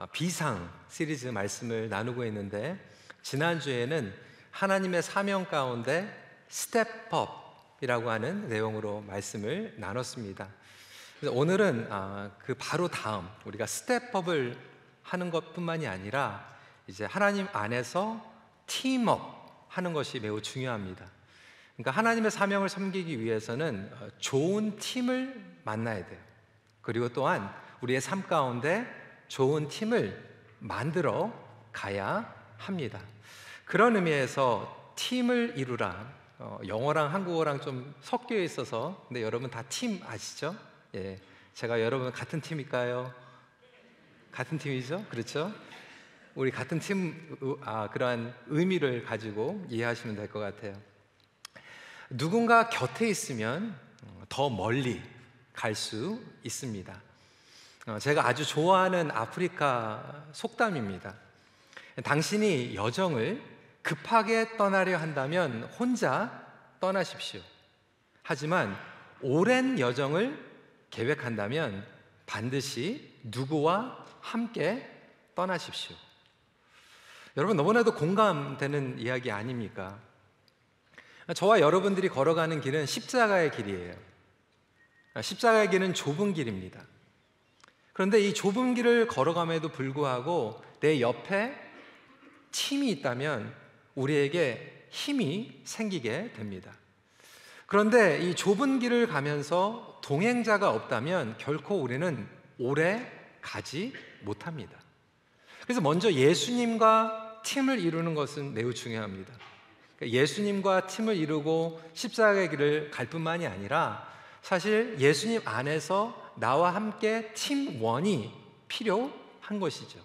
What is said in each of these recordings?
비상 시리즈 말씀을 나누고 있는데, 지난주에는 하나님의 사명 가운데 스텝업이라고 하는 내용으로 말씀을 나눴습니다. 그래서 오늘은 그 바로 다음, 우리가 스텝업을 하는 것뿐만이 아니라 이제 하나님 안에서 팀업 하는 것이 매우 중요합니다. 그러니까 하나님의 사명을 섬기기 위해서는 좋은 팀을 만나야 돼요. 그리고 또한 우리의 삶 가운데 좋은 팀을 만들어 가야 합니다. 그런 의미에서 팀을 이루라, 영어랑 한국어랑 좀 섞여 있어서, 근데 여러분 다 팀 아시죠? 예, 제가 여러분 같은 팀일까요? 같은 팀이죠? 그렇죠? 우리 같은 팀, 그러한 의미를 가지고 이해하시면 될 것 같아요. 누군가 곁에 있으면 더 멀리 갈 수 있습니다. 제가 아주 좋아하는 아프리카 속담입니다. 당신이 여정을 급하게 떠나려 한다면 혼자 떠나십시오. 하지만 오랜 여정을 계획한다면 반드시 누구와 함께 떠나십시오. 여러분, 너무나도 공감되는 이야기 아닙니까? 저와 여러분들이 걸어가는 길은 십자가의 길이에요. 십자가의 길은 좁은 길입니다. 그런데 이 좁은 길을 걸어감에도 불구하고 내 옆에 팀이 있다면 우리에게 힘이 생기게 됩니다. 그런데 이 좁은 길을 가면서 동행자가 없다면 결코 우리는 오래 가지 못합니다. 그래서 먼저 예수님과 팀을 이루는 것은 매우 중요합니다. 예수님과 팀을 이루고 십자가의 길을 갈 뿐만이 아니라 사실 예수님 안에서 나와 함께 팀원이 필요한 것이죠.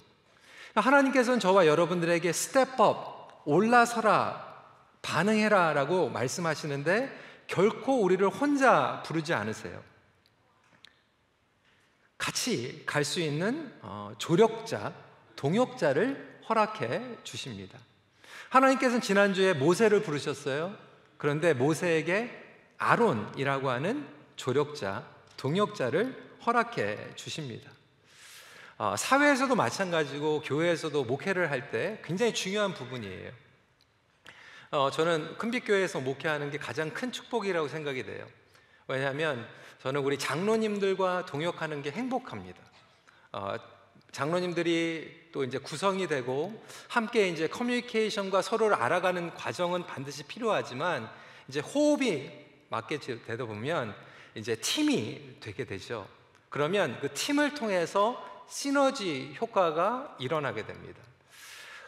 하나님께서는 저와 여러분들에게 스텝업, 올라서라, 반응해라 라고 말씀하시는데 결코 우리를 혼자 부르지 않으세요. 같이 갈 수 있는 조력자, 동역자를 허락해 주십니다. 하나님께서는 지난주에 모세를 부르셨어요. 그런데 모세에게 아론이라고 하는 조력자, 동역자를 허락해 주십니다. 사회에서도 마찬가지고 교회에서도 목회를 할 때 굉장히 중요한 부분이에요. 저는 큰빛교회에서 목회하는 게 가장 큰 축복이라고 생각이 돼요. 왜냐하면 저는 우리 장로님들과 동역하는 게 행복합니다. 장로님들이 또 이제 구성이 되고 함께 이제 커뮤니케이션과 서로를 알아가는 과정은 반드시 필요하지만 이제 호흡이 맞게 되다 보면 이제 팀이 되게 되죠. 그러면 그 팀을 통해서 시너지 효과가 일어나게 됩니다.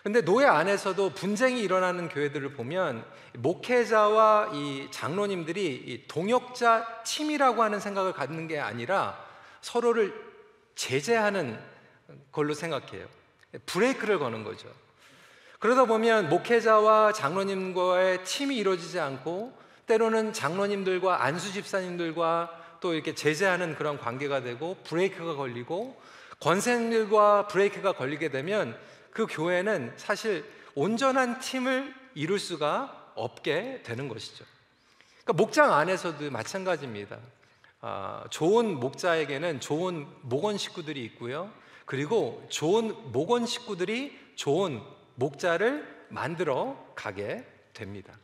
근데 노예 안에서도 분쟁이 일어나는 교회들을 보면 목회자와 이 장로님들이 이 동역자 팀이라고 하는 생각을 갖는 게 아니라 서로를 제재하는 걸로 생각해요. 브레이크를 거는 거죠. 그러다 보면 목회자와 장로님과의 팀이 이루어지지 않고 때로는 장로님들과 안수 집사님들과 또 이렇게 제재하는 그런 관계가 되고 브레이크가 걸리고 권사님들과 브레이크가 걸리게 되면 그 교회는 사실 온전한 팀을 이룰 수가 없게 되는 것이죠. 그러니까 목장 안에서도 마찬가지입니다. 좋은 목자에게는 좋은 목원 식구들이 있고요. 그리고 좋은 목원 식구들이 좋은 목자를 만들어 가게 됩니다.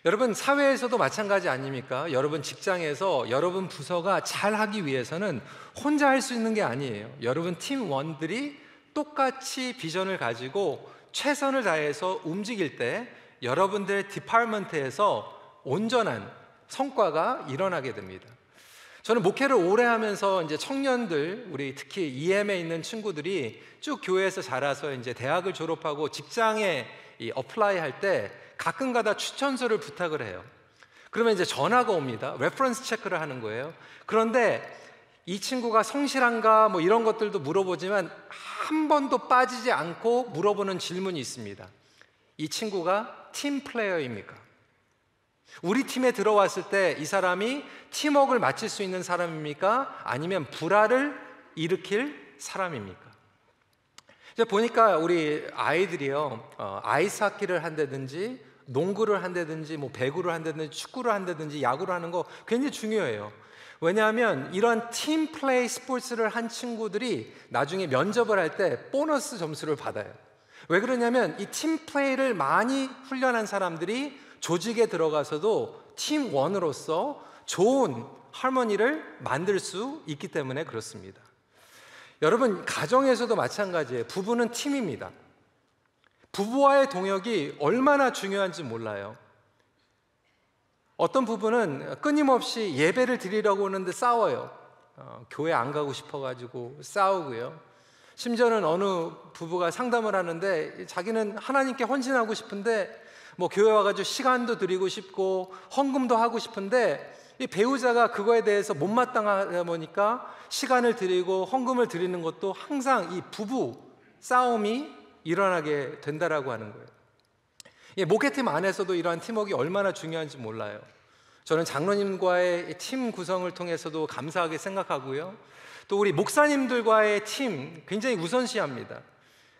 여러분, 사회에서도 마찬가지 아닙니까? 여러분 직장에서 여러분 부서가 잘하기 위해서는 혼자 할 수 있는 게 아니에요. 여러분 팀원들이 똑같이 비전을 가지고 최선을 다해서 움직일 때 여러분들 디파트먼트에서 온전한 성과가 일어나게 됩니다. 저는 목회를 오래 하면서 이제 청년들, 우리 특히 EM에 있는 친구들이 쭉 교회에서 자라서 이제 대학을 졸업하고 직장에 어플라이 할 때 가끔가다 추천서를 부탁을 해요. 그러면 이제 전화가 옵니다. 레퍼런스 체크를 하는 거예요. 그런데 이 친구가 성실한가 뭐 이런 것들도 물어보지만 한 번도 빠지지 않고 물어보는 질문이 있습니다. 이 친구가 팀 플레이어입니까? 우리 팀에 들어왔을 때 이 사람이 팀워크를 마칠 수 있는 사람입니까? 아니면 불화를 일으킬 사람입니까? 이제 보니까 우리 아이들이요, 아이스하키를 한다든지 농구를 한다든지 뭐 배구를 한다든지 축구를 한다든지 야구를 하는 거 굉장히 중요해요. 왜냐하면 이런 팀 플레이 스포츠를 한 친구들이 나중에 면접을 할 때 보너스 점수를 받아요. 왜 그러냐면 이 팀 플레이를 많이 훈련한 사람들이 조직에 들어가서도 팀원으로서 좋은 하모니를 만들 수 있기 때문에 그렇습니다. 여러분, 가정에서도 마찬가지예요. 부부는 팀입니다. 부부와의 동역이 얼마나 중요한지 몰라요. 어떤 부부는 끊임없이 예배를 드리려고 오는데 싸워요. 교회 안 가고 싶어가지고 싸우고요. 심지어는 어느 부부가 상담을 하는데 자기는 하나님께 헌신하고 싶은데 뭐 교회 와가지고 시간도 드리고 싶고 헌금도 하고 싶은데 이 배우자가 그거에 대해서 못마땅하다 보니까 시간을 드리고 헌금을 드리는 것도 항상 이 부부 싸움이 일어나게 된다라고 하는 거예요. 목회팀 안에서도 이러한 팀워크가 얼마나 중요한지 몰라요. 저는 장로님과의 팀 구성을 통해서도 감사하게 생각하고요. 또 우리 목사님들과의 팀 굉장히 우선시합니다.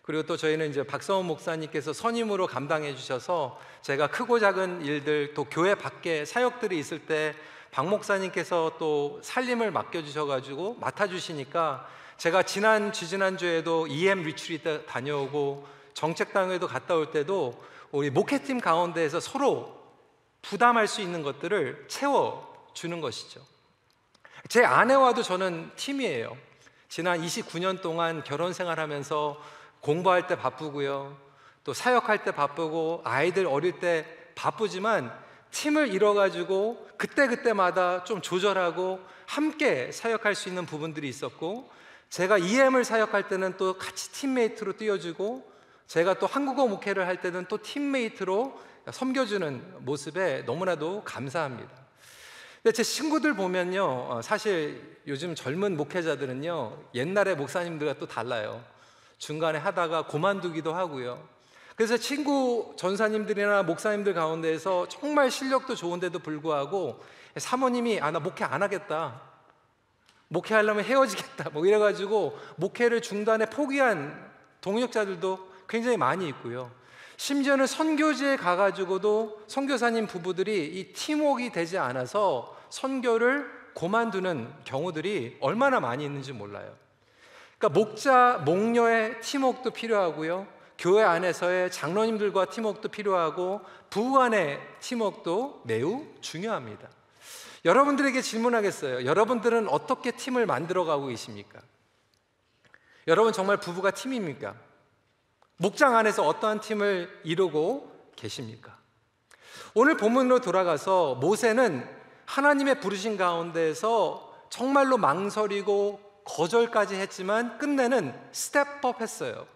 그리고 또 저희는 이제 박성원 목사님께서 선임으로 감당해 주셔서 제가 크고 작은 일들 또 교회 밖에 사역들이 있을 때 박 목사님께서 또 살림을 맡겨주셔가지고 맡아주시니까 제가 지난주에도 EM 리트리트 다녀오고 정책당회도 갔다 올 때도 우리 목회팀 가운데에서 서로 부담할 수 있는 것들을 채워주는 것이죠. 제 아내와도 저는 팀이에요. 지난 29년 동안 결혼 생활하면서 공부할 때 바쁘고요, 또 사역할 때 바쁘고 아이들 어릴 때 바쁘지만 팀을 이뤄가지고 그때그때마다 좀 조절하고 함께 사역할 수 있는 부분들이 있었고, 제가 EM을 사역할 때는 또 같이 팀메이트로 뛰어주고, 제가 또 한국어 목회를 할 때는 또 팀메이트로 섬겨주는 모습에 너무나도 감사합니다. 근데 제 친구들 보면요, 사실 요즘 젊은 목회자들은요 옛날의 목사님들과 또 달라요. 중간에 하다가 그만두기도 하고요. 그래서 친구 전사님들이나 목사님들 가운데에서 정말 실력도 좋은데도 불구하고 사모님이 나 목회 안 하겠다, 목회하려면 헤어지겠다 뭐 이래가지고 목회를 중단에 포기한 동역자들도 굉장히 많이 있고요. 심지어는 선교지에 가가지고도 선교사님 부부들이 이 팀워크가 되지 않아서 선교를 그만두는 경우들이 얼마나 많이 있는지 몰라요. 그러니까 목자, 목녀의 팀워크도 필요하고요, 교회 안에서의 장로님들과 팀워크도 필요하고 부부 간의 팀워크도 매우 중요합니다. 여러분들에게 질문하겠어요. 여러분들은 어떻게 팀을 만들어가고 계십니까? 여러분 정말 부부가 팀입니까? 목장 안에서 어떠한 팀을 이루고 계십니까? 오늘 본문으로 돌아가서 모세는 하나님의 부르신 가운데에서 정말로 망설이고 거절까지 했지만 끝내는 스텝업 했어요.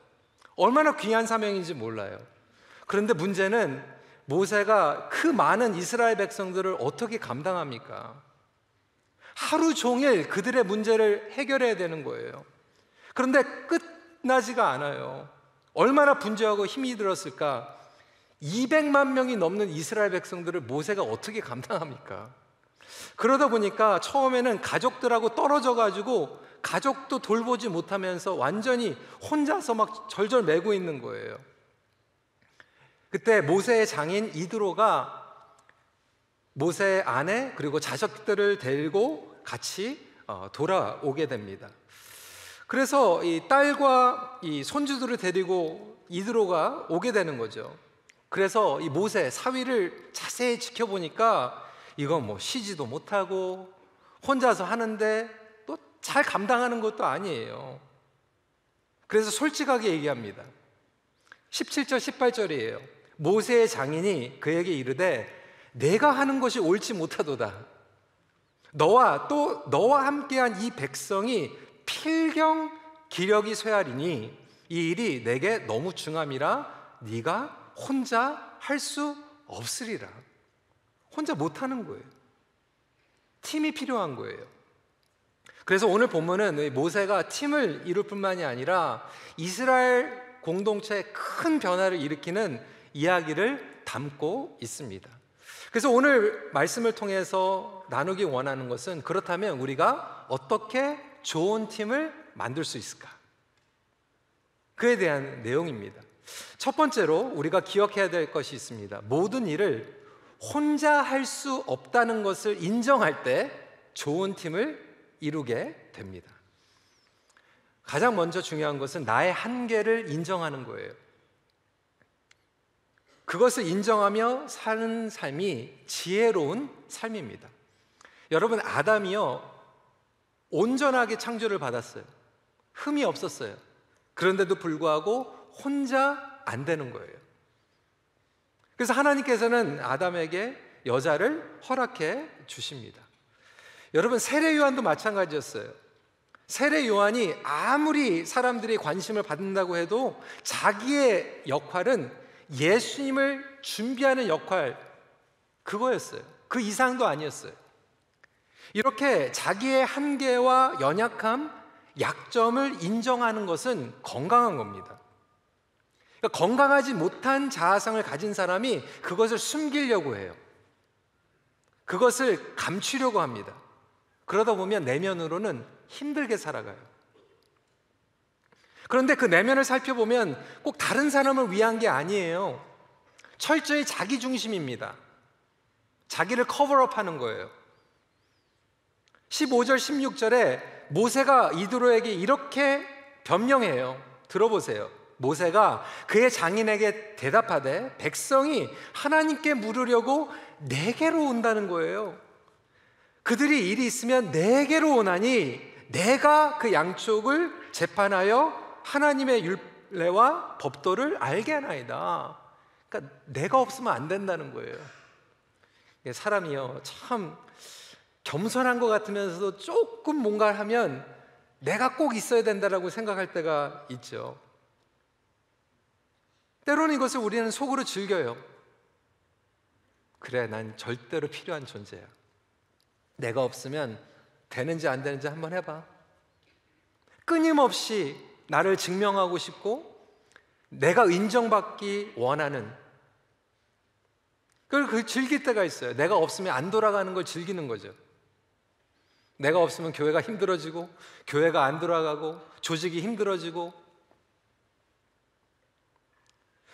얼마나 귀한 사명인지 몰라요. 그런데 문제는 모세가 그 많은 이스라엘 백성들을 어떻게 감당합니까? 하루 종일 그들의 문제를 해결해야 되는 거예요. 그런데 끝나지가 않아요. 얼마나 분주하고 힘이 들었을까? 200만 명이 넘는 이스라엘 백성들을 모세가 어떻게 감당합니까? 그러다 보니까 처음에는 가족들하고 떨어져 가지고 가족도 돌보지 못하면서 완전히 혼자서 막 절절 매고 있는 거예요. 그때 모세의 장인 이드로가 모세의 아내 그리고 자식들을 데리고 같이 돌아오게 됩니다. 그래서 이 딸과 이 손주들을 데리고 이드로가 오게 되는 거죠. 그래서 이 모세 사위를 자세히 지켜보니까 이건 뭐 쉬지도 못하고 혼자서 하는데 또 잘 감당하는 것도 아니에요. 그래서 솔직하게 얘기합니다. 17절 18절이에요 모세의 장인이 그에게 이르되 내가 하는 것이 옳지 못하도다. 너와 함께한 이 백성이 필경 기력이 쇠하리니 이 일이 내게 너무 중함이라 네가 혼자 할 수 없으리라. 혼자 못하는 거예요. 팀이 필요한 거예요. 그래서 오늘 본문은 모세가 팀을 이룰 뿐만이 아니라 이스라엘 공동체에 큰 변화를 일으키는 이야기를 담고 있습니다. 그래서 오늘 말씀을 통해서 나누기 원하는 것은, 그렇다면 우리가 어떻게 좋은 팀을 만들 수 있을까? 그에 대한 내용입니다. 첫 번째로 우리가 기억해야 될 것이 있습니다. 모든 일을 혼자 할 수 없다는 것을 인정할 때 좋은 팀을 이루게 됩니다. 가장 먼저 중요한 것은 나의 한계를 인정하는 거예요. 그것을 인정하며 사는 삶이 지혜로운 삶입니다. 여러분, 아담이요, 온전하게 창조를 받았어요. 흠이 없었어요. 그런데도 불구하고 혼자 안 되는 거예요. 그래서 하나님께서는 아담에게 여자를 허락해 주십니다. 여러분, 세례 요한도 마찬가지였어요. 세례 요한이 아무리 사람들이 관심을 받는다고 해도 자기의 역할은 예수님을 준비하는 역할, 그거였어요. 그 이상도 아니었어요. 이렇게 자기의 한계와 연약함, 약점을 인정하는 것은 건강한 겁니다. 그러니까 건강하지 못한 자아상을 가진 사람이 그것을 숨기려고 해요. 그것을 감추려고 합니다. 그러다 보면 내면으로는 힘들게 살아가요. 그런데 그 내면을 살펴보면 꼭 다른 사람을 위한 게 아니에요. 철저히 자기 중심입니다. 자기를 커버업하는 거예요. 15절 16절에 모세가 이드로에게 이렇게 변명해요. 들어보세요. 모세가 그의 장인에게 대답하되 백성이 하나님께 물으려고 내게로 온다는 거예요. 그들이 일이 있으면 내게로 오나니 내가 그 양쪽을 재판하여 하나님의 율례와 법도를 알게 하나이다. 그러니까 내가 없으면 안 된다는 거예요. 사람이요, 참 겸손한 것 같으면서도 조금 뭔가를 하면 내가 꼭 있어야 된다라고 생각할 때가 있죠. 때로는 이것을 우리는 속으로 즐겨요. 그래, 난 절대로 필요한 존재야. 내가 없으면 되는지 안 되는지 한번 해봐. 끊임없이 나를 증명하고 싶고 내가 인정받기 원하는, 그걸 즐길 때가 있어요. 내가 없으면 안 돌아가는 걸 즐기는 거죠. 내가 없으면 교회가 힘들어지고 교회가 안 돌아가고 조직이 힘들어지고,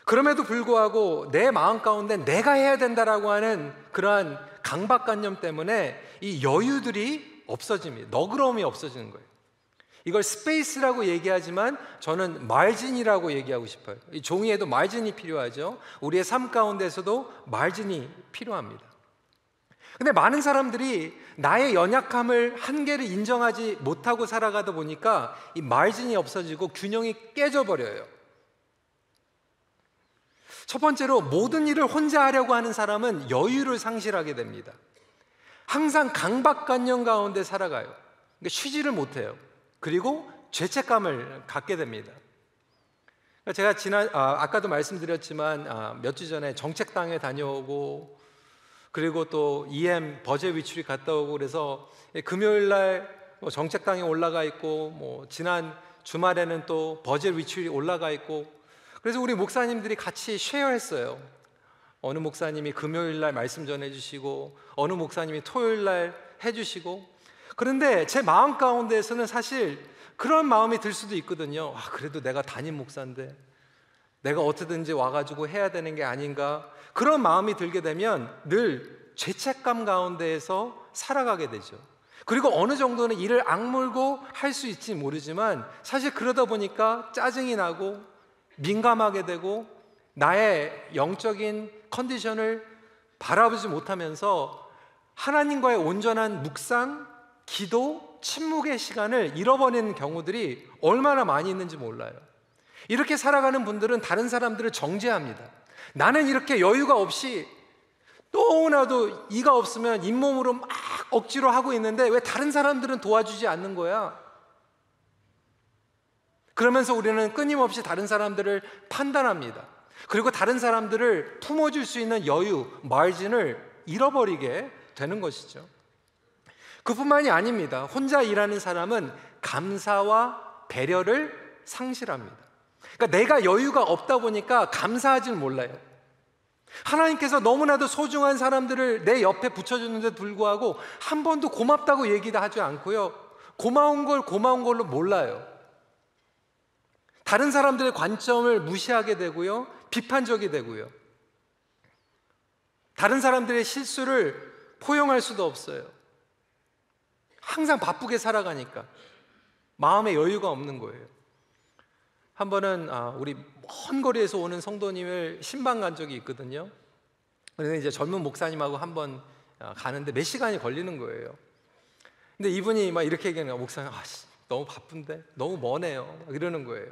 그럼에도 불구하고 내 마음 가운데 내가 해야 된다라고 하는 그러한 강박관념 때문에 이 여유들이 없어집니다. 너그러움이 없어지는 거예요. 이걸 스페이스라고 얘기하지만 저는 마진이라고 얘기하고 싶어요. 이 종이에도 마진이 필요하죠. 우리의 삶 가운데서도 마진이 필요합니다. 근데 많은 사람들이 나의 연약함을, 한계를 인정하지 못하고 살아가다 보니까 이 마진이 없어지고 균형이 깨져버려요. 첫 번째로, 모든 일을 혼자 하려고 하는 사람은 여유를 상실하게 됩니다. 항상 강박관념 가운데 살아가요. 그러니까 쉬지를 못해요. 그리고 죄책감을 갖게 됩니다. 제가 아까도 말씀드렸지만 몇 주 전에 정책당에 다녀오고, 그리고 또 EM 버젯 위출이 갔다 오고, 그래서 금요일 날 정책당에 올라가 있고, 지난 주말에는 또 버젯 위출이 올라가 있고, 그래서 우리 목사님들이 같이 쉐어했어요. 어느 목사님이 금요일 날 말씀 전해주시고, 어느 목사님이 토요일 날 해주시고. 그런데 제 마음 가운데에서는 사실 그런 마음이 들 수도 있거든요. 그래도 내가 담임 목사인데 내가 어떻게든지 와가지고 해야 되는 게 아닌가, 그런 마음이 들게 되면 늘 죄책감 가운데에서 살아가게 되죠. 그리고 어느 정도는 일을 악물고 할 수 있지 모르지만 사실 그러다 보니까 짜증이 나고 민감하게 되고 나의 영적인 컨디션을 바라보지 못하면서 하나님과의 온전한 묵상, 기도, 침묵의 시간을 잃어버리는 경우들이 얼마나 많이 있는지 몰라요. 이렇게 살아가는 분들은 다른 사람들을 정죄합니다. 나는 이렇게 여유가 없이 너무나도 이가 없으면 잇몸으로 막 억지로 하고 있는데 왜 다른 사람들은 도와주지 않는 거야? 그러면서 우리는 끊임없이 다른 사람들을 판단합니다. 그리고 다른 사람들을 품어줄 수 있는 여유, 마진을 잃어버리게 되는 것이죠. 그뿐만이 아닙니다. 혼자 일하는 사람은 감사와 배려를 상실합니다. 그러니까 내가 여유가 없다 보니까 감사하지는 몰라요. 하나님께서 너무나도 소중한 사람들을 내 옆에 붙여주는데도 불구하고 한 번도 고맙다고 얘기도 하지 않고요, 고마운 걸 고마운 걸로 몰라요. 다른 사람들의 관점을 무시하게 되고요, 비판적이 되고요, 다른 사람들의 실수를 포용할 수도 없어요. 항상 바쁘게 살아가니까 마음에 여유가 없는 거예요. 한 번은 우리 먼 거리에서 오는 성도님을 신방 간 적이 있거든요. 그래서 이제 젊은 목사님하고 한번 가는데 몇 시간이 걸리는 거예요. 근데 이분이 막 이렇게 얘기하는 거예요. 목사님, 너무 바쁜데 너무 머네요, 이러는 거예요.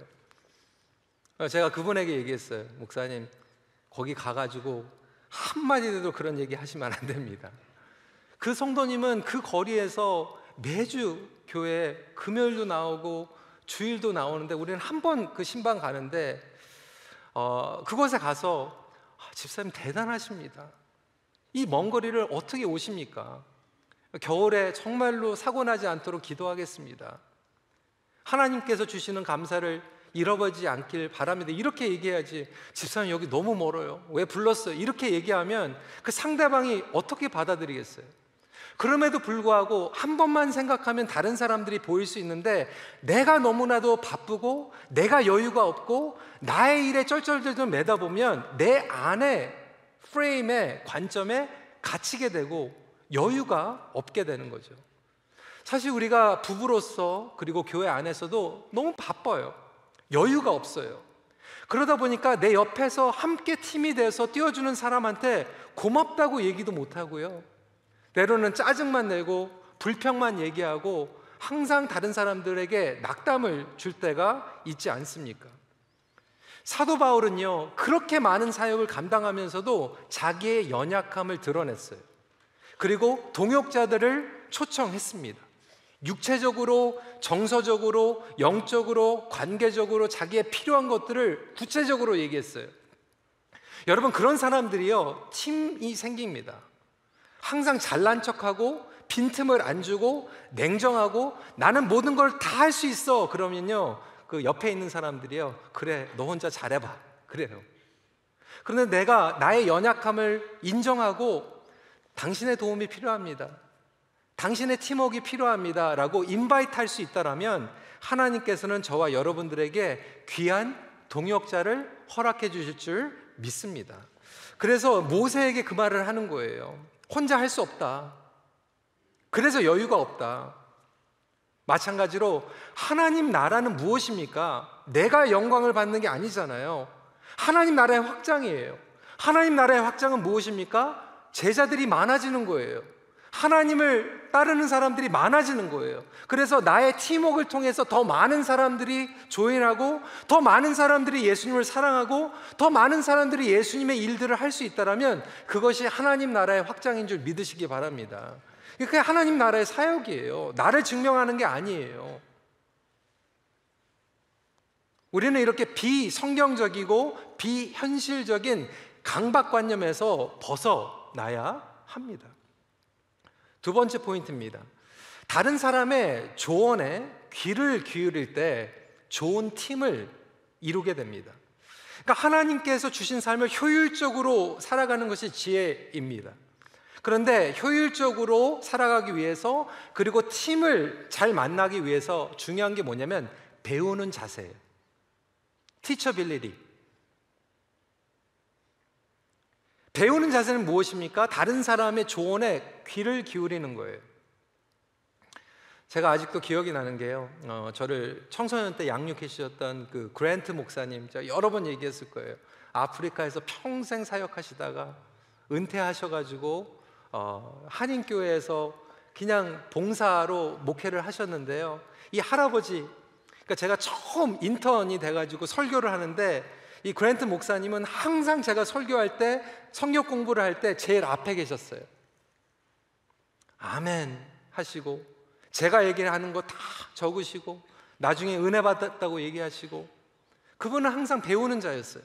제가 그분에게 얘기했어요. 목사님, 거기 가가지고 한마디라도 그런 얘기 하시면 안 됩니다. 그 성도님은 그 거리에서 매주 교회 금요일도 나오고 주일도 나오는데, 우리는 한 번 그 신방 가는데 그곳에 가서 집사님 대단하십니다. 이 먼 거리를 어떻게 오십니까? 겨울에 정말로 사고 나지 않도록 기도하겠습니다. 하나님께서 주시는 감사를 잃어버리지 않길 바랍니다. 이렇게 얘기해야지, 집사님 여기 너무 멀어요, 왜 불렀어요? 이렇게 얘기하면 그 상대방이 어떻게 받아들이겠어요? 그럼에도 불구하고 한 번만 생각하면 다른 사람들이 보일 수 있는데, 내가 너무나도 바쁘고 내가 여유가 없고 나의 일에 쩔쩔쩔 매다 보면 내 안에 프레임에, 관점에 갇히게 되고 여유가 없게 되는 거죠. 사실 우리가 부부로서 그리고 교회 안에서도 너무 바빠요. 여유가 없어요. 그러다 보니까 내 옆에서 함께 팀이 돼서 뛰어주는 사람한테 고맙다고 얘기도 못하고요, 때로는 짜증만 내고 불평만 얘기하고 항상 다른 사람들에게 낙담을 줄 때가 있지 않습니까? 사도 바울은요, 그렇게 많은 사역을 감당하면서도 자기의 연약함을 드러냈어요. 그리고 동역자들을 초청했습니다. 육체적으로, 정서적으로, 영적으로, 관계적으로 자기의 필요한 것들을 구체적으로 얘기했어요. 여러분, 그런 사람들이요, 팀이 생깁니다. 항상 잘난 척하고 빈틈을 안 주고 냉정하고 나는 모든 걸 다 할 수 있어 그러면요, 그 옆에 있는 사람들이요, 그래 너 혼자 잘해봐 그래요. 그런데 내가 나의 연약함을 인정하고 당신의 도움이 필요합니다, 당신의 팀워크가 필요합니다 라고 인바이트 할 수 있다라면 하나님께서는 저와 여러분들에게 귀한 동역자를 허락해 주실 줄 믿습니다. 그래서 모세에게 그 말을 하는 거예요. 혼자 할 수 없다. 그래서 여유가 없다. 마찬가지로 하나님 나라는 무엇입니까? 내가 영광을 받는 게 아니잖아요. 하나님 나라의 확장이에요. 하나님 나라의 확장은 무엇입니까? 제자들이 많아지는 거예요. 하나님을 따르는 사람들이 많아지는 거예요. 그래서 나의 팀워크를 통해서 더 많은 사람들이 조인하고 더 많은 사람들이 예수님을 사랑하고 더 많은 사람들이 예수님의 일들을 할 수 있다면 그것이 하나님 나라의 확장인 줄 믿으시기 바랍니다. 그게 하나님 나라의 사역이에요. 나를 증명하는 게 아니에요. 우리는 이렇게 비성경적이고 비현실적인 강박관념에서 벗어나야 합니다. 두 번째 포인트입니다. 다른 사람의 조언에 귀를 기울일 때 좋은 팀을 이루게 됩니다. 그러니까 하나님께서 주신 삶을 효율적으로 살아가는 것이 지혜입니다. 그런데 효율적으로 살아가기 위해서, 그리고 팀을 잘 만나기 위해서 중요한 게 뭐냐면 배우는 자세예요. teachability. 배우는 자세는 무엇입니까? 다른 사람의 조언에 귀를 기울이는 거예요. 제가 아직도 기억이 나는 게요, 저를 청소년 때 양육해 주셨던 그 그랜트 목사님, 제가 여러 번 얘기했을 거예요. 아프리카에서 평생 사역하시다가 은퇴하셔가지고 한인교회에서 그냥 봉사로 목회를 하셨는데요, 이 할아버지, 그러니까 제가 처음 인턴이 돼가지고 설교를 하는데 이 그랜트 목사님은 항상 제가 설교할 때, 성경 공부를 할 때 제일 앞에 계셨어요. 아멘 하시고 제가 얘기하는 거 다 적으시고 나중에 은혜 받았다고 얘기하시고, 그분은 항상 배우는 자였어요.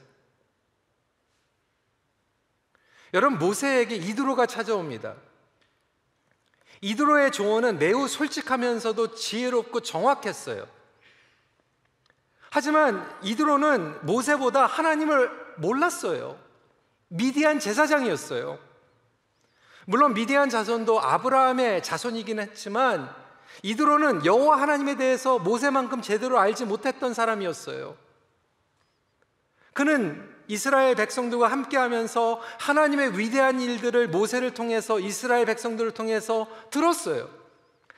여러분, 모세에게 이드로가 찾아옵니다. 이드로의 조언은 매우 솔직하면서도 지혜롭고 정확했어요. 하지만 이드로는 모세보다 하나님을 몰랐어요. 미디안 제사장이었어요. 물론 미디안 자손도 아브라함의 자손이긴 했지만 이드로는 여호와 하나님에 대해서 모세만큼 제대로 알지 못했던 사람이었어요. 그는 이스라엘 백성들과 함께하면서 하나님의 위대한 일들을 모세를 통해서, 이스라엘 백성들을 통해서 들었어요.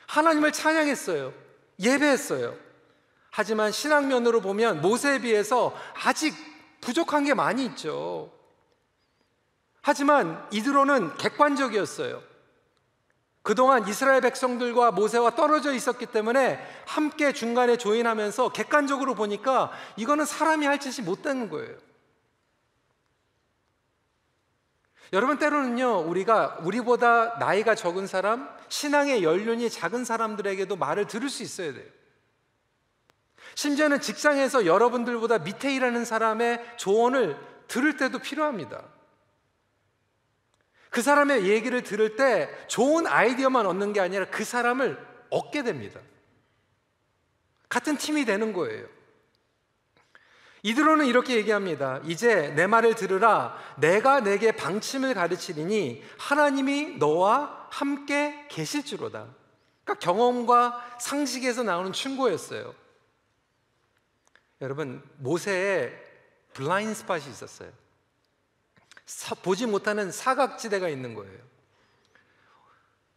하나님을 찬양했어요. 예배했어요. 하지만 신앙면으로 보면 모세에 비해서 아직 부족한 게 많이 있죠. 하지만 이드로는 객관적이었어요. 그동안 이스라엘 백성들과 모세와 떨어져 있었기 때문에 함께 중간에 조인하면서 객관적으로 보니까 이거는 사람이 할 짓이 못 되는 거예요. 여러분, 때로는요, 우리보다 나이가 적은 사람, 신앙의 연륜이 작은 사람들에게도 말을 들을 수 있어야 돼요. 심지어는 직장에서 여러분들보다 밑에 일하는 사람의 조언을 들을 때도 필요합니다. 그 사람의 얘기를 들을 때 좋은 아이디어만 얻는 게 아니라 그 사람을 얻게 됩니다. 같은 팀이 되는 거예요. 이드로는 이렇게 얘기합니다. 이제 내 말을 들으라. 내가 내게 방침을 가르치리니 하나님이 너와 함께 계실지로다. 그러니까 경험과 상식에서 나오는 충고였어요. 여러분, 모세의 블라인드 스팟이 있었어요. 보지 못하는 사각지대가 있는 거예요.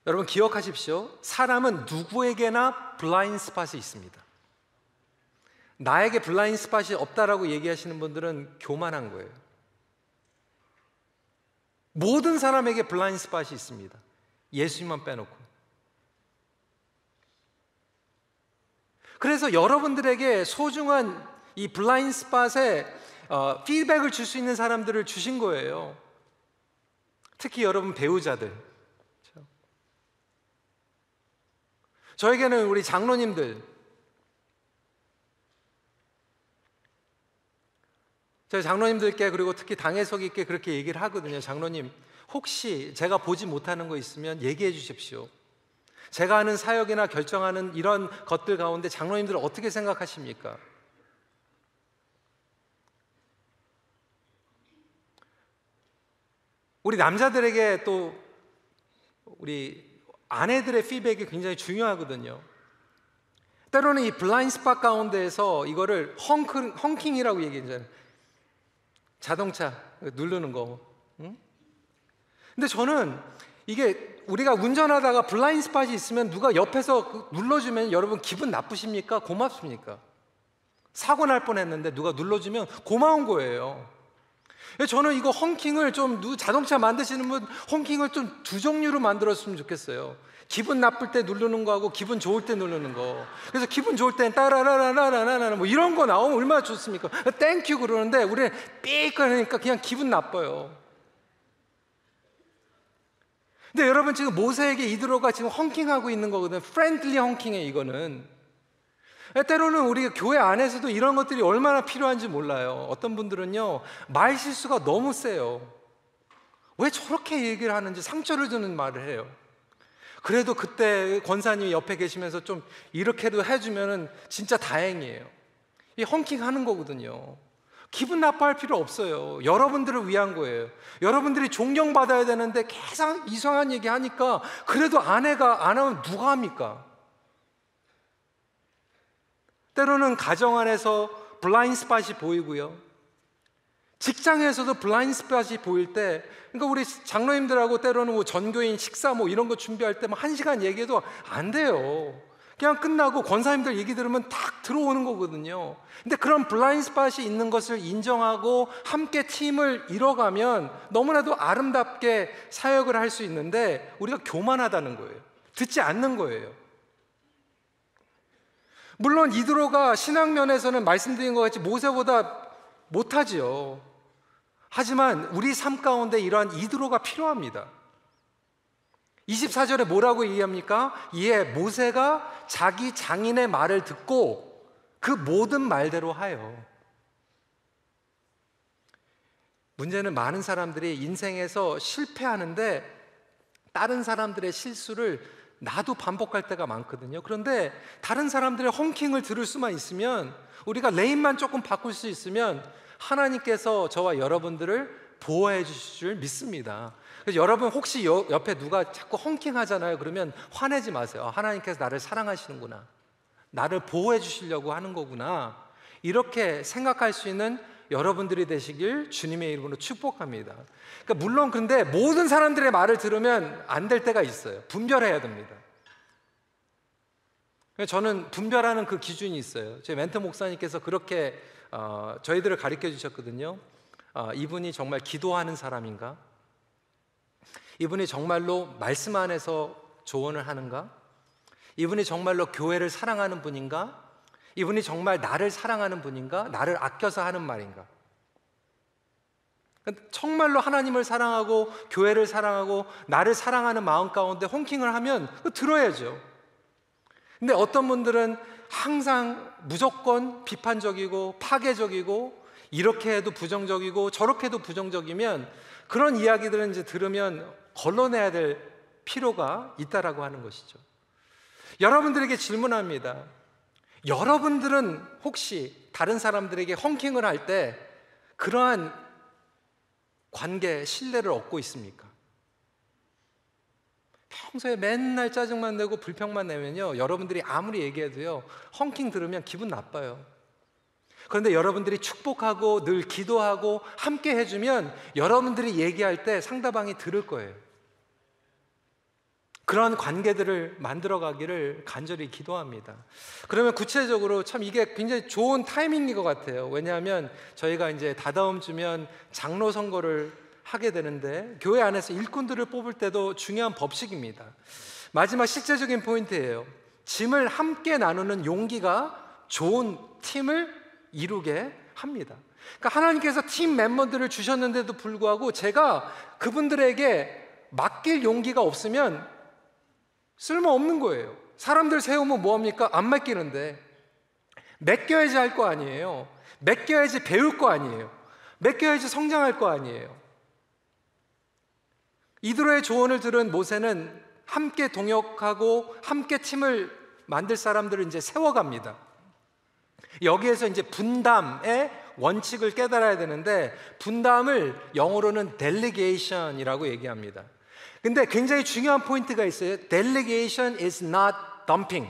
여러분 기억하십시오. 사람은 누구에게나 블라인드 스팟이 있습니다. 나에게 블라인드 스팟이 없다라고 얘기하시는 분들은 교만한 거예요. 모든 사람에게 블라인드 스팟이 있습니다. 예수님만 빼놓고. 그래서 여러분들에게 소중한 이 블라인드 스팟에 피드백을 줄 수 있는 사람들을 주신 거예요. 특히 여러분 배우자들. 저에게는 우리 장로님들, 저희 장로님들께 그리고 특히 당회석님께 그렇게 얘기를 하거든요. 장로님, 혹시 제가 보지 못하는 거 있으면 얘기해 주십시오. 제가 하는 사역이나 결정하는 이런 것들 가운데 장로님들 어떻게 생각하십니까? 우리 남자들에게 또 우리 아내들의 피드백이 굉장히 중요하거든요. 때로는 이 블라인드 스팟 가운데에서 이거를 헝킹이라고 얘기하잖아요. 자동차 누르는 거. 응? 근데 저는 이게 우리가 운전하다가 블라인드 스팟이 있으면 누가 옆에서 눌러주면 여러분 기분 나쁘십니까? 고맙습니까? 사고 날 뻔했는데 누가 눌러주면 고마운 거예요. 저는 이거 헝킹을 좀 자동차 만드시는 분 헝킹을 좀 두 종류로 만들었으면 좋겠어요. 기분 나쁠 때 누르는 거하고 기분 좋을 때 누르는 거. 그래서 기분 좋을 땐 따라라라라라라 뭐 이런 거 나오면 얼마나 좋습니까? 땡큐 그러는데 우리는 삐 그러니까 그냥 기분 나빠요. 근데 여러분 지금 모세에게 이드로가 지금 헝킹하고 있는 거거든요. 프렌들리 헝킹에 이거는. 때로는 우리 교회 안에서도 이런 것들이 얼마나 필요한지 몰라요. 어떤 분들은요 말 실수가 너무 세요. 왜 저렇게 얘기를 하는지 상처를 주는 말을 해요. 그래도 그때 권사님이 옆에 계시면서 좀 이렇게도 해주면은 진짜 다행이에요. 이 헝킹 하는 거거든요. 기분 나빠할 필요 없어요. 여러분들을 위한 거예요. 여러분들이 존경받아야 되는데 계속 이상한 얘기 하니까 그래도 아내가 안 하면 누가 합니까? 때로는 가정 안에서 블라인드 스팟이 보이고요. 직장에서도 블라인드 스팟이 보일 때, 그러니까 우리 장로님들하고 때로는 뭐 전교인 식사 뭐 이런 거 준비할 때 뭐 1시간 얘기해도 안 돼요. 그냥 끝나고 권사님들 얘기 들으면 탁 들어오는 거거든요. 근데 그런 블라인드 스팟이 있는 것을 인정하고 함께 팀을 이뤄가면 너무나도 아름답게 사역을 할 수 있는데 우리가 교만하다는 거예요. 듣지 않는 거예요. 물론 이드로가 신앙면에서는 말씀드린 것 같이 모세보다 못하지요. 하지만 우리 삶 가운데 이러한 이드로가 필요합니다. 24절에 뭐라고 얘기합니까? 이에 모세가 자기 장인의 말을 듣고 그 모든 말대로 하여. 문제는 많은 사람들이 인생에서 실패하는데 다른 사람들의 실수를 나도 반복할 때가 많거든요. 그런데 다른 사람들의 헝킹을 들을 수만 있으면, 우리가 레인만 조금 바꿀 수 있으면 하나님께서 저와 여러분들을 보호해 주실 줄 믿습니다. 그래서 여러분 혹시 옆에 누가 자꾸 헝킹 하잖아요. 그러면 화내지 마세요. 하나님께서 나를 사랑하시는구나, 나를 보호해 주시려고 하는 거구나, 이렇게 생각할 수 있는 여러분들이 되시길 주님의 이름으로 축복합니다. 그러니까 물론 근데 모든 사람들의 말을 들으면 안 될 때가 있어요. 분별해야 됩니다. 저는 분별하는 그 기준이 있어요. 제 멘토 목사님께서 그렇게 저희들을 가르쳐 주셨거든요. 이분이 정말 기도하는 사람인가? 이분이 정말로 말씀 안에서 조언을 하는가? 이분이 정말로 교회를 사랑하는 분인가? 이분이 정말 나를 사랑하는 분인가? 나를 아껴서 하는 말인가? 정말로 하나님을 사랑하고 교회를 사랑하고 나를 사랑하는 마음 가운데 honking 하면 들어야죠. 근데 어떤 분들은 항상 무조건 비판적이고 파괴적이고 이렇게 해도 부정적이고 저렇게 해도 부정적이면 그런 이야기들은 이제 들으면 걸러내야 될 필요가 있다라고 하는 것이죠. 여러분들에게 질문합니다. 여러분들은 혹시 다른 사람들에게 honking 할 때 그러한 관계, 신뢰를 얻고 있습니까? 평소에 맨날 짜증만 내고 불평만 내면요, 여러분들이 아무리 얘기해도요, honking 들으면 기분 나빠요. 그런데 여러분들이 축복하고 늘 기도하고 함께 해주면 여러분들이 얘기할 때 상대방이 들을 거예요. 그런 관계들을 만들어가기를 간절히 기도합니다. 그러면 구체적으로 참 이게 굉장히 좋은 타이밍인 것 같아요. 왜냐하면 저희가 이제 다다음 주면 장로 선거를 하게 되는데 교회 안에서 일꾼들을 뽑을 때도 중요한 법칙입니다. 마지막 실제적인 포인트예요. 짐을 함께 나누는 용기가 좋은 팀을 이루게 합니다. 그러니까 하나님께서 팀 멤버들을 주셨는데도 불구하고 제가 그분들에게 맡길 용기가 없으면 쓸모없는 거예요. 사람들 세우면 뭐합니까? 안 맡기는데. 맡겨야지 할 거 아니에요. 맡겨야지 배울 거 아니에요. 맡겨야지 성장할 거 아니에요. 이드로의 조언을 들은 모세는 함께 동역하고 함께 팀을 만들 사람들을 이제 세워갑니다. 여기에서 이제 분담의 원칙을 깨달아야 되는데, 분담을 영어로는 delegation이라고 얘기합니다. 근데 굉장히 중요한 포인트가 있어요. Delegation is not dumping.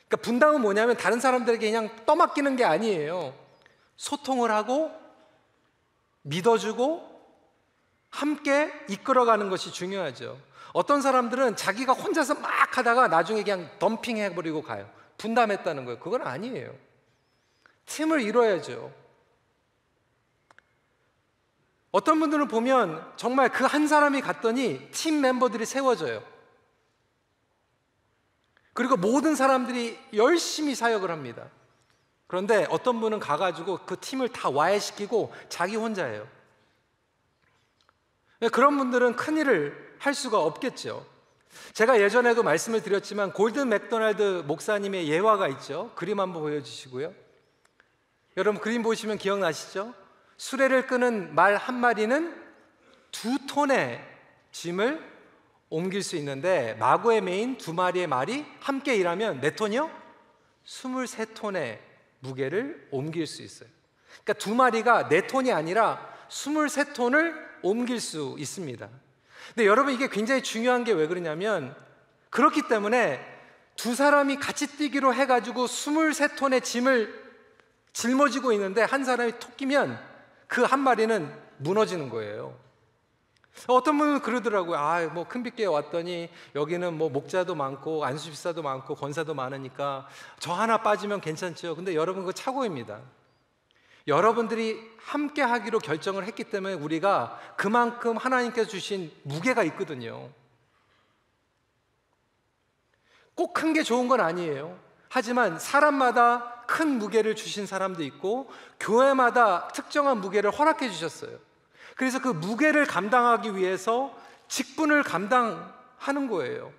그러니까 분담은 뭐냐면 다른 사람들에게 그냥 떠맡기는 게 아니에요. 소통을 하고 믿어주고 함께 이끌어가는 것이 중요하죠. 어떤 사람들은 자기가 혼자서 막 하다가 나중에 그냥 덤핑해버리고 가요. 분담했다는 거예요. 그건 아니에요. 팀을 이뤄야죠. 어떤 분들은 보면 정말 그 한 사람이 갔더니 팀 멤버들이 세워져요. 그리고 모든 사람들이 열심히 사역을 합니다. 그런데 어떤 분은 가가지고 그 팀을 다 와해시키고 자기 혼자예요. 그런 분들은 큰일을 할 수가 없겠죠. 제가 예전에도 말씀을 드렸지만 골든 맥도날드 목사님의 예화가 있죠. 그림 한번 보여주시고요. 여러분 그림 보시면 기억나시죠? 수레를 끄는 말 한 마리는 2톤의 짐을 옮길 수 있는데 마구의 메인 2마리의 말이 함께 일하면 몇 톤이요? 23톤의 무게를 옮길 수 있어요. 그러니까 2마리가 4톤이 아니라 23톤을 옮길 수 있습니다. 근데 여러분 이게 굉장히 중요한 게 왜 그러냐면 그렇기 때문에 두 사람이 같이 뛰기로 해가지고 23톤의 짐을 짊어지고 있는데 한 사람이 톡 끼면 그 한 마리는 무너지는 거예요. 어떤 분은 그러더라고요. 뭐 큰빛교회 왔더니 여기는 뭐 목자도 많고 안수집사도 많고 권사도 많으니까 저 하나 빠지면 괜찮죠. 근데 여러분 그거 착오입니다. 여러분들이 함께 하기로 결정을 했기 때문에 우리가 그만큼 하나님께서 주신 무게가 있거든요. 꼭 큰 게 좋은 건 아니에요. 하지만 사람마다 큰 무게를 주신 사람도 있고 교회마다 특정한 무게를 허락해 주셨어요. 그래서 그 무게를 감당하기 위해서 직분을 감당하는 거예요.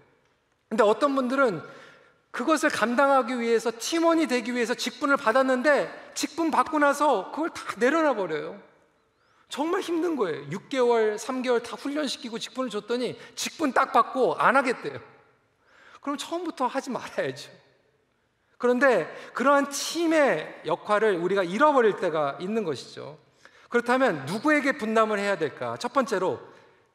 근데 어떤 분들은 그것을 감당하기 위해서 팀원이 되기 위해서 직분을 받았는데 직분 받고 나서 그걸 다 내려놔 버려요. 정말 힘든 거예요. 6개월, 3개월 다 훈련시키고 직분을 줬더니 직분 딱 받고 안 하겠대요. 그럼 처음부터 하지 말아야죠. 그런데 그러한 팀의 역할을 우리가 잃어버릴 때가 있는 것이죠. 그렇다면 누구에게 분담을 해야 될까? 첫 번째로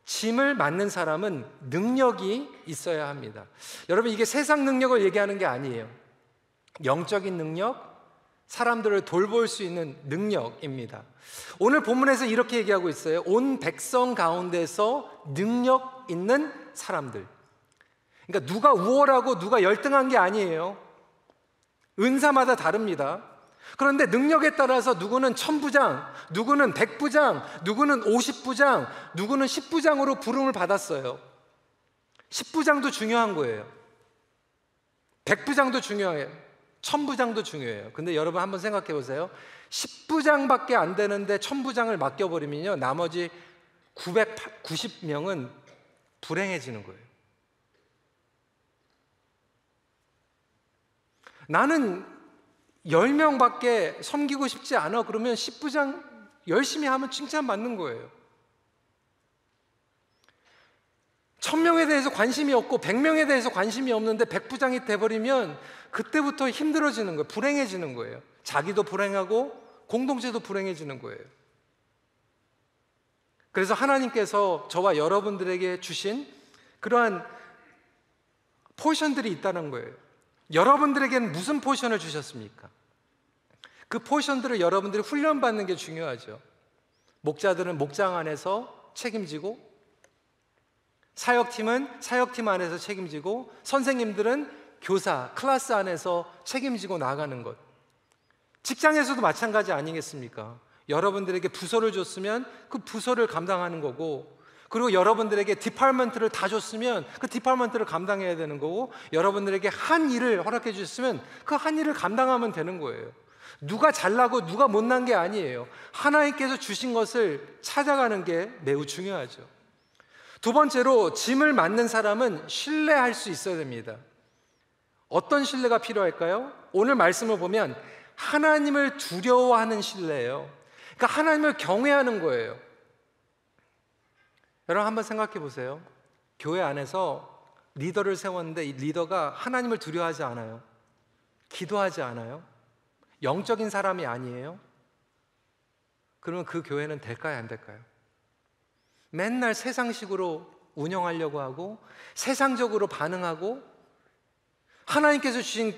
짐을 맡는 사람은 능력이 있어야 합니다. 여러분 이게 세상 능력을 얘기하는 게 아니에요. 영적인 능력, 사람들을 돌볼 수 있는 능력입니다. 오늘 본문에서 이렇게 얘기하고 있어요. 온 백성 가운데서 능력 있는 사람들. 그러니까 누가 우월하고 누가 열등한 게 아니에요. 은사마다 다릅니다. 그런데 능력에 따라서 누구는 1000부장, 누구는 100부장, 누구는 50부장, 누구는 10부장으로 부름을 받았어요. 10부장도 중요한 거예요. 100부장도 중요해요. 1000부장도 중요해요. 근데 여러분 한번 생각해 보세요. 10부장밖에 안 되는데 1000부장을 맡겨버리면요, 나머지 990명은 불행해지는 거예요. 나는 10명밖에 섬기고 싶지 않아. 그러면 10부장 열심히 하면 칭찬받는 거예요. 1000명에 대해서 관심이 없고 100명에 대해서 관심이 없는데 100부장이 돼버리면 그때부터 힘들어지는 거예요. 불행해지는 거예요. 자기도 불행하고 공동체도 불행해지는 거예요. 그래서 하나님께서 저와 여러분들에게 주신 그러한 포션들이 있다는 거예요. 여러분들에게는 무슨 포션을 주셨습니까? 그 포션들을 여러분들이 훈련받는 게 중요하죠. 목자들은 목장 안에서 책임지고, 사역팀은 사역팀 안에서 책임지고, 선생님들은 교사, 클래스 안에서 책임지고 나가는 것. 직장에서도 마찬가지 아니겠습니까? 여러분들에게 부서를 줬으면 그 부서를 감당하는 거고, 그리고 여러분들에게 디파트먼트를 다 줬으면 그 디파트먼트를 감당해야 되는 거고, 여러분들에게 한 일을 허락해 주셨으면 그 한 일을 감당하면 되는 거예요. 누가 잘나고 누가 못난 게 아니에요. 하나님께서 주신 것을 찾아가는 게 매우 중요하죠. 두 번째로, 짐을 맡는 사람은 신뢰할 수 있어야 됩니다. 어떤 신뢰가 필요할까요? 오늘 말씀을 보면 하나님을 두려워하는 신뢰예요. 그러니까 하나님을 경외하는 거예요. 여러분 한번 생각해 보세요. 교회 안에서 리더를 세웠는데 이 리더가 하나님을 두려워하지 않아요. 기도하지 않아요. 영적인 사람이 아니에요. 그러면 그 교회는 될까요, 안 될까요? 맨날 세상식으로 운영하려고 하고 세상적으로 반응하고 하나님께서 주신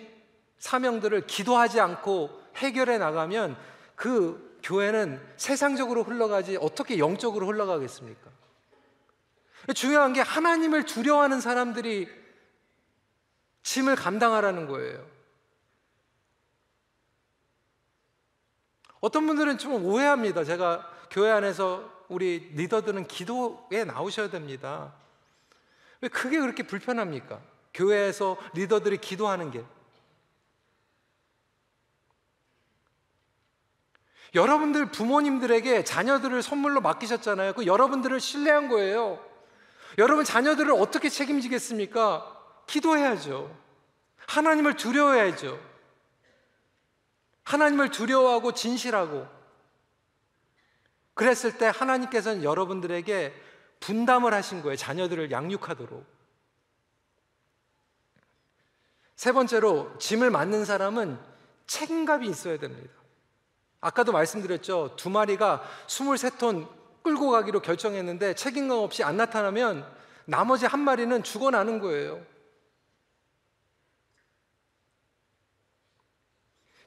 사명들을 기도하지 않고 해결해 나가면 그 교회는 세상적으로 흘러가지 어떻게 영적으로 흘러가겠습니까? 중요한 게 하나님을 두려워하는 사람들이 짐을 감당하라는 거예요. 어떤 분들은 좀 오해합니다. 제가 교회 안에서 우리 리더들은 기도에 나오셔야 됩니다. 왜 그게 그렇게 불편합니까? 교회에서 리더들이 기도하는 게. 여러분들 부모님들에게 자녀들을 선물로 맡기셨잖아요. 그 여러분들을 신뢰한 거예요. 여러분 자녀들을 어떻게 책임지겠습니까? 기도해야죠. 하나님을 두려워해야죠. 하나님을 두려워하고 진실하고, 그랬을 때 하나님께서는 여러분들에게 분담을 하신 거예요. 자녀들을 양육하도록. 세 번째로, 짐을 맡는 사람은 책임감이 있어야 됩니다. 아까도 말씀드렸죠. 2마리가 23톤 끌고 가기로 결정했는데 책임감 없이 안 나타나면 나머지 1마리는 죽어나는 거예요.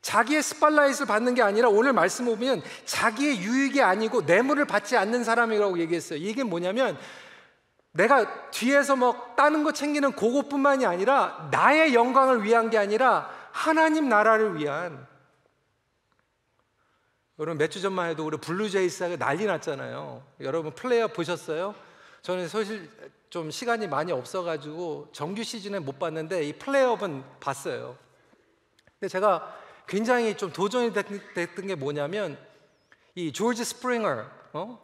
자기의 스팟라이트를 받는 게 아니라 오늘 말씀 보면 자기의 유익이 아니고 뇌물을 받지 않는 사람이라고 얘기했어요. 이게 뭐냐면 내가 뒤에서 뭐 따는 거 챙기는 그것뿐만이 아니라 나의 영광을 위한 게 아니라 하나님 나라를 위한. 여러분 몇 주 전만 해도 우리 블루제이스가 난리 났잖아요. 여러분 플레이오프 보셨어요? 저는 사실 좀 시간이 많이 없어가지고 정규 시즌에 못 봤는데 이 플레이오프는 봤어요. 근데 제가 굉장히 좀 도전이 됐던 게 뭐냐면 이 조지 스프링어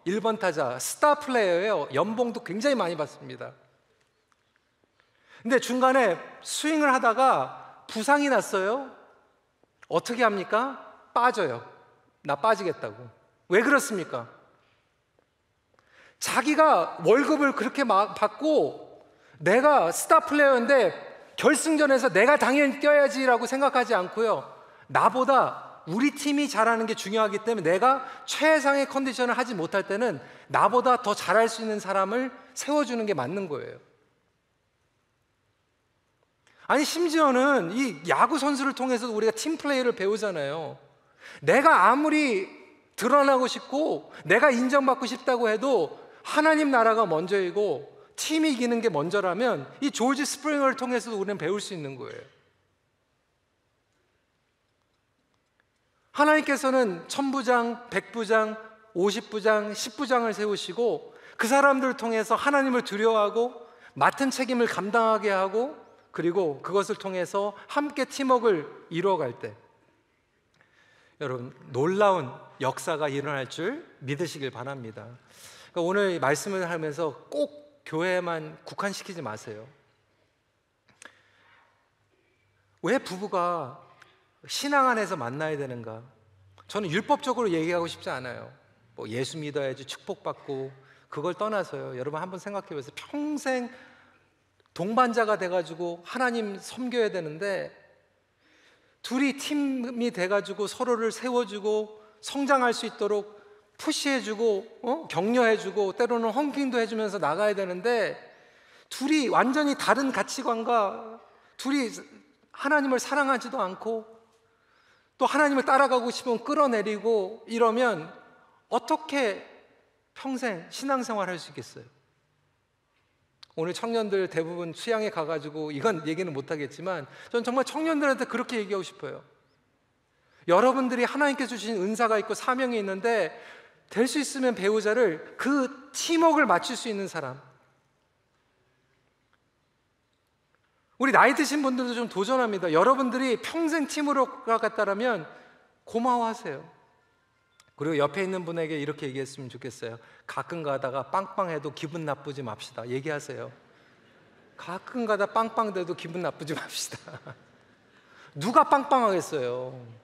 1번 타자 스타 플레이어예요. 연봉도 굉장히 많이 받습니다. 근데 중간에 스윙을 하다가 부상이 났어요. 어떻게 합니까? 빠져요. 나 빠지겠다고. 왜 그렇습니까? 자기가 월급을 그렇게 받고 내가 스타 플레이어인데 결승전에서 내가 당연히 뛰어야지라고 생각하지 않고요, 나보다 우리 팀이 잘하는 게 중요하기 때문에 내가 최상의 컨디션을 하지 못할 때는 나보다 더 잘할 수 있는 사람을 세워주는 게 맞는 거예요. 아니 심지어는 이 야구 선수를 통해서도 우리가 팀 플레이를 배우잖아요. 내가 아무리 드러나고 싶고 내가 인정받고 싶다고 해도 하나님 나라가 먼저이고 팀이 이기는 게 먼저라면 이 조지 스프링어를 통해서도 우리는 배울 수 있는 거예요. 하나님께서는 1000부장, 100부장, 50부장, 10부장을 세우시고 그 사람들을 통해서 하나님을 두려워하고 맡은 책임을 감당하게 하고 그리고 그것을 통해서 함께 팀워크를 이루어갈 때 여러분 놀라운 역사가 일어날 줄 믿으시길 바랍니다. 그러니까 오늘 말씀을 하면서 꼭 교회에만 국한시키지 마세요. 왜 부부가 신앙 안에서 만나야 되는가? 저는 율법적으로 얘기하고 싶지 않아요. 뭐 예수 믿어야지 축복받고 그걸 떠나서요. 여러분 한번 생각해 보세요. 평생 동반자가 돼가지고 하나님 섬겨야 되는데 둘이 팀이 돼가지고 서로를 세워주고 성장할 수 있도록 푸시해주고 격려해주고 때로는 헝킹도 해주면서 나가야 되는데 둘이 완전히 다른 가치관과 둘이 하나님을 사랑하지도 않고 또 하나님을 따라가고 싶으면 끌어내리고 이러면 어떻게 평생 신앙생활 할 수 있겠어요? 오늘 청년들 대부분 수양에 가가지고 이건 얘기는 못하겠지만 저는 정말 청년들한테 그렇게 얘기하고 싶어요. 여러분들이 하나님께서 주신 은사가 있고 사명이 있는데 될 수 있으면 배우자를 그 팀워크를 맞출 수 있는 사람, 우리 나이 드신 분들도 좀 도전합니다. 여러분들이 평생 팀으로 갔다라면 고마워하세요. 그리고 옆에 있는 분에게 이렇게 얘기했으면 좋겠어요. 가끔 가다가 빵빵해도 기분 나쁘지 맙시다. 얘기하세요. 가끔 가다 빵빵돼도 기분 나쁘지 맙시다. 누가 빵빵하겠어요?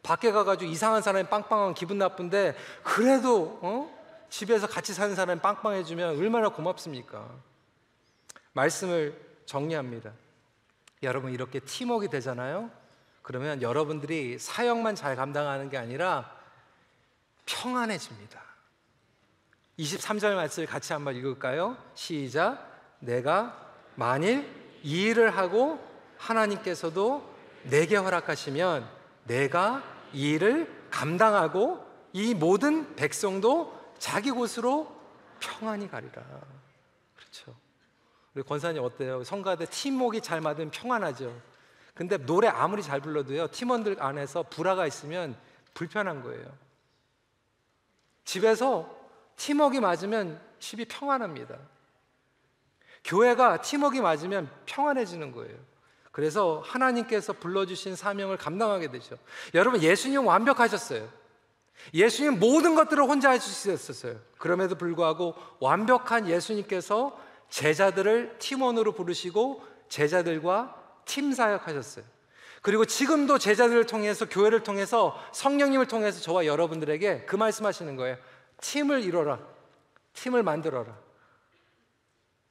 밖에 가가지고 이상한 사람이 빵빵하면 기분 나쁜데 그래도 집에서 같이 사는 사람이 빵빵해주면 얼마나 고맙습니까? 말씀을 정리합니다. 여러분 이렇게 팀워크가 되잖아요. 그러면 여러분들이 사역만 잘 감당하는 게 아니라 평안해집니다. 23절 말씀을 같이 한번 읽을까요? 시작. 내가 만일 이 일을 하고 하나님께서도 내게 허락하시면 내가 이 일을 감당하고 이 모든 백성도 자기 곳으로 평안히 가리라. 그렇죠. 우리 권사님 어때요? 성가대 팀워크가 잘 맞으면 평안하죠. 근데 노래 아무리 잘 불러도요 팀원들 안에서 불화가 있으면 불편한 거예요. 집에서 팀워크가 맞으면 집이 평안합니다. 교회가 팀워크가 맞으면 평안해지는 거예요. 그래서 하나님께서 불러주신 사명을 감당하게 되죠. 여러분 예수님 완벽하셨어요. 예수님 모든 것들을 혼자 할 수 있었어요. 그럼에도 불구하고 완벽한 예수님께서 제자들을 팀원으로 부르시고 제자들과 팀 사역하셨어요. 그리고 지금도 제자들을 통해서 교회를 통해서 성령님을 통해서 저와 여러분들에게 그 말씀하시는 거예요. 팀을 이뤄라. 팀을 만들어라.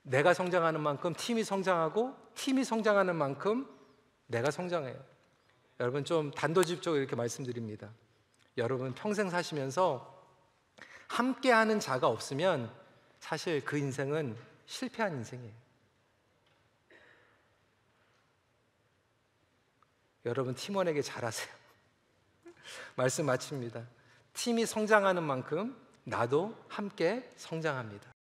내가 성장하는 만큼 팀이 성장하고 팀이 성장하는 만큼 내가 성장해요. 여러분 좀 단도직입적으로 이렇게 말씀드립니다. 여러분 평생 사시면서 함께하는 자가 없으면 사실 그 인생은 실패한 인생이에요. 여러분 팀원에게 잘하세요. 말씀 마칩니다. 팀이 성장하는 만큼 나도 함께 성장합니다.